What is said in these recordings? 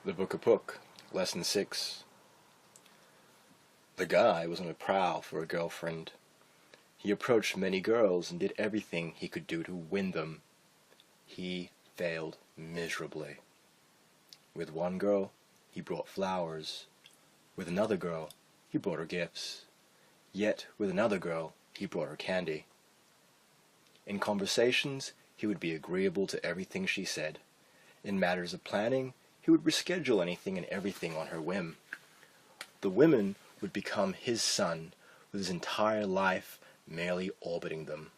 The Book of Pook, Lesson 6. The guy was on a prowl for a girlfriend. He approached many girls and did everything he could do to win them. He failed miserably. With one girl, he brought flowers. With another girl, he brought her gifts. Yet with another girl, he brought her candy. In conversations, he would be agreeable to everything she said. In matters of planning, he would reschedule anything and everything on her whim. The women would become his son, with his entire life merely orbiting them.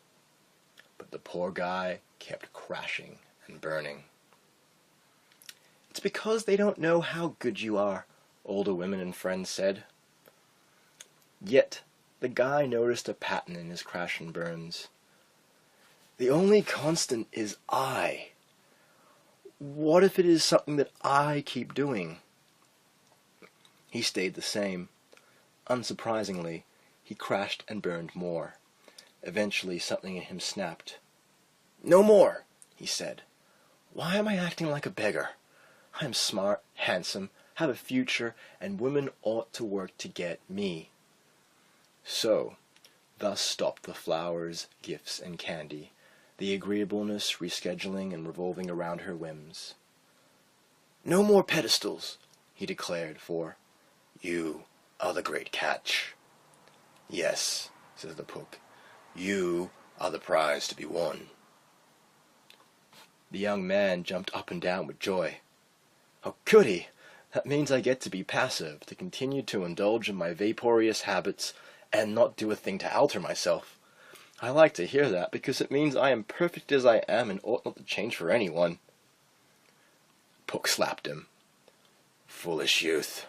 But the poor guy kept crashing and burning. "It's because they don't know how good you are," older women and friends said. Yet the guy noticed a pattern in his crash and burns. The only constant is I. What if it is something that I keep doing? He stayed the same. Unsurprisingly, he crashed and burned more. Eventually, something in him snapped. "No more," he said. "Why am I acting like a beggar? I am smart, handsome, have a future, and women ought to work to get me." So, thus stopped the flowers, gifts, and candy, the agreeableness rescheduling and revolving around her whims. "No more pedestals," he declared, "for you are the great catch." "Yes," says the Pook, "you are the prize to be won." The young man jumped up and down with joy. "Oh, goody! That means I get to be passive, to continue to indulge in my vaporous habits, and not do a thing to alter myself. I like to hear that, because it means I am perfect as I am and ought not to change for anyone." Pook slapped him. "Foolish youth.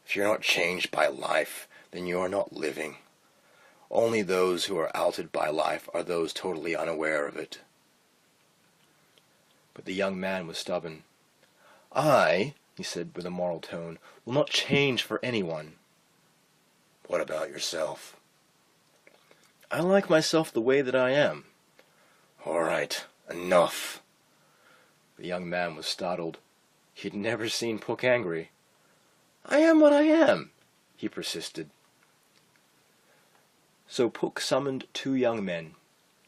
If you're not changed by life, then you are not living. Only those who are altered by life are those totally unaware of it." But the young man was stubborn. "I," he said with a moral tone, "will not change for anyone." "What about yourself?" "I like myself the way that I am." "All right, enough." The young man was startled. He'd never seen Pook angry. "I am what I am," he persisted. So Pook summoned 2 young men.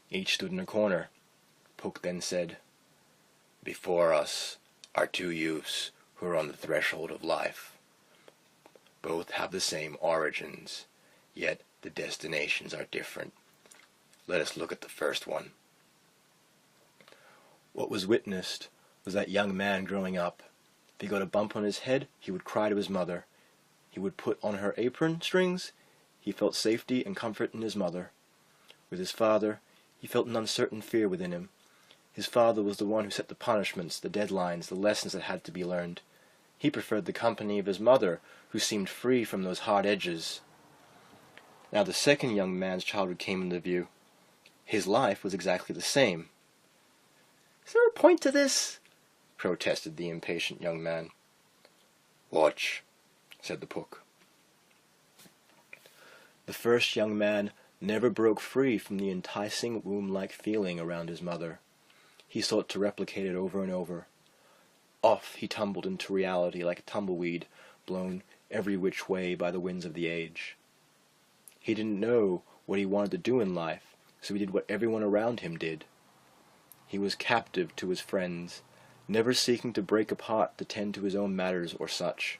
Each stood in a corner. Pook then said, "Before us are 2 youths who are on the threshold of life. Both have the same origins, yet the destinations are different. Let us look at the first one." What was witnessed was that young man growing up. If he got a bump on his head, he would cry to his mother. He would put on her apron strings. He felt safety and comfort in his mother. With his father, he felt an uncertain fear within him. His father was the one who set the punishments, the deadlines, the lessons that had to be learned. He preferred the company of his mother, who seemed free from those hard edges. Now the second young man's childhood came into view. His life was exactly the same. "Is there a point to this?" protested the impatient young man. "Watch," said the Pook. The first young man never broke free from the enticing womb-like feeling around his mother. He sought to replicate it over and over. Off he tumbled into reality like a tumbleweed, blown every which way by the winds of the age. He didn't know what he wanted to do in life, so he did what everyone around him did. He was captive to his friends, never seeking to break apart to tend to his own matters or such.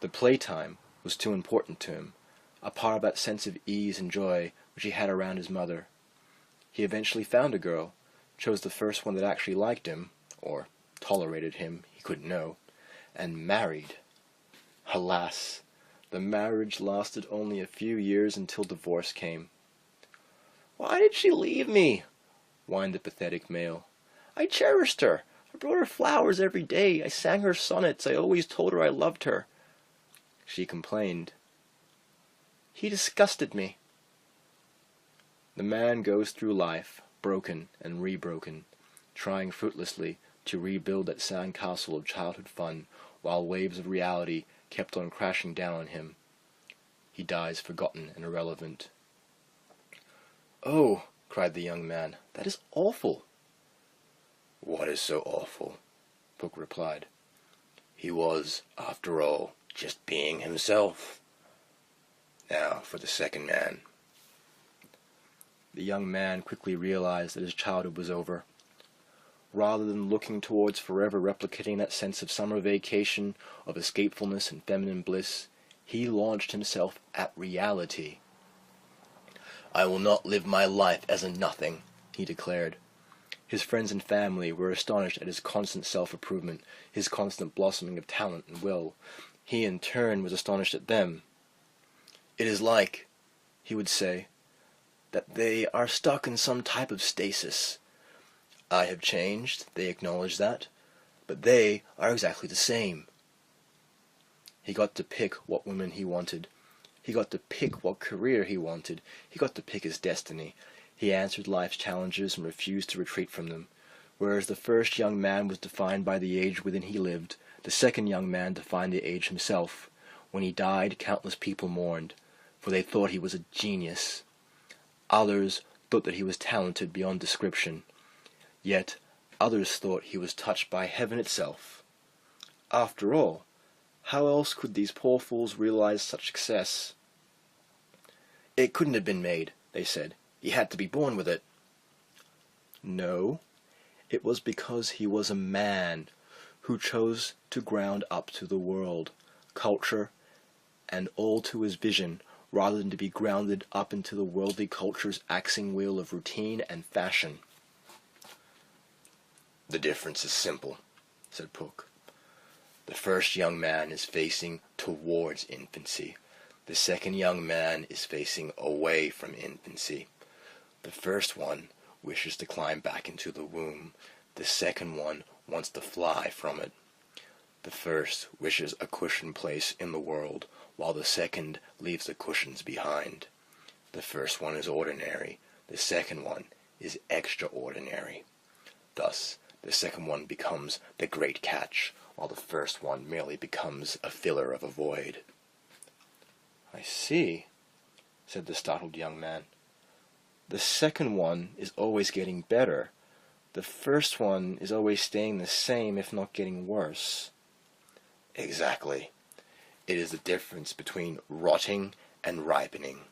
The playtime was too important to him, a part of that sense of ease and joy which he had around his mother. He eventually found a girl, chose the first one that actually liked him, or tolerated him, he couldn't know, and married. Alas, the marriage lasted only a few years until divorce came. "Why did she leave me?" whined the pathetic male. "I cherished her. I brought her flowers every day. I sang her sonnets. I always told her I loved her." She complained. "He disgusted me." The man goes through life, broken and rebroken, trying fruitlessly to rebuild that sand castle of childhood fun, while waves of reality kept on crashing down on him. He dies forgotten and irrelevant. "Oh," cried the young man, "that is awful." "What is so awful?" Pook replied. He was, after all, just being himself. Now for the second man. The young man quickly realized that his childhood was over. Rather than looking towards forever replicating that sense of summer vacation, of escapefulness and feminine bliss, he launched himself at reality. "I will not live my life as a nothing," he declared. His friends and family were astonished at his constant self-improvement, his constant blossoming of talent and will. He in turn was astonished at them. "It is like," he would say, "that they are stuck in some type of stasis. I have changed, they acknowledge that, but they are exactly the same." He got to pick what women he wanted. He got to pick what career he wanted. He got to pick his destiny. He answered life's challenges and refused to retreat from them. Whereas the first young man was defined by the age within he lived, the second young man defined the age himself. When he died, countless people mourned, for they thought he was a genius. Others thought that he was talented beyond description. Yet others thought he was touched by heaven itself. After all, how else could these poor fools realize such success? "It couldn't have been made," they said. "He had to be born with it." No, it was because he was a man who chose to ground up to the world, culture, and all to his vision, rather than to be grounded up into the worldly culture's axing wheel of routine and fashion. "The difference is simple," said Pook. "The first young man is facing towards infancy. The second young man is facing away from infancy. The first one wishes to climb back into the womb. The second one wants to fly from it. The first wishes a cushioned place in the world, while the second leaves the cushions behind. The first one is ordinary. The second one is extraordinary. Thus, the second one becomes the great catch, while the first one merely becomes a filler of a void." "I see," said the startled young man. "The second one is always getting better. The first one is always staying the same, if not getting worse." "Exactly. It is the difference between rotting and ripening.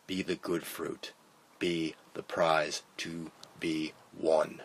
Be the good fruit. Be the prize to be won."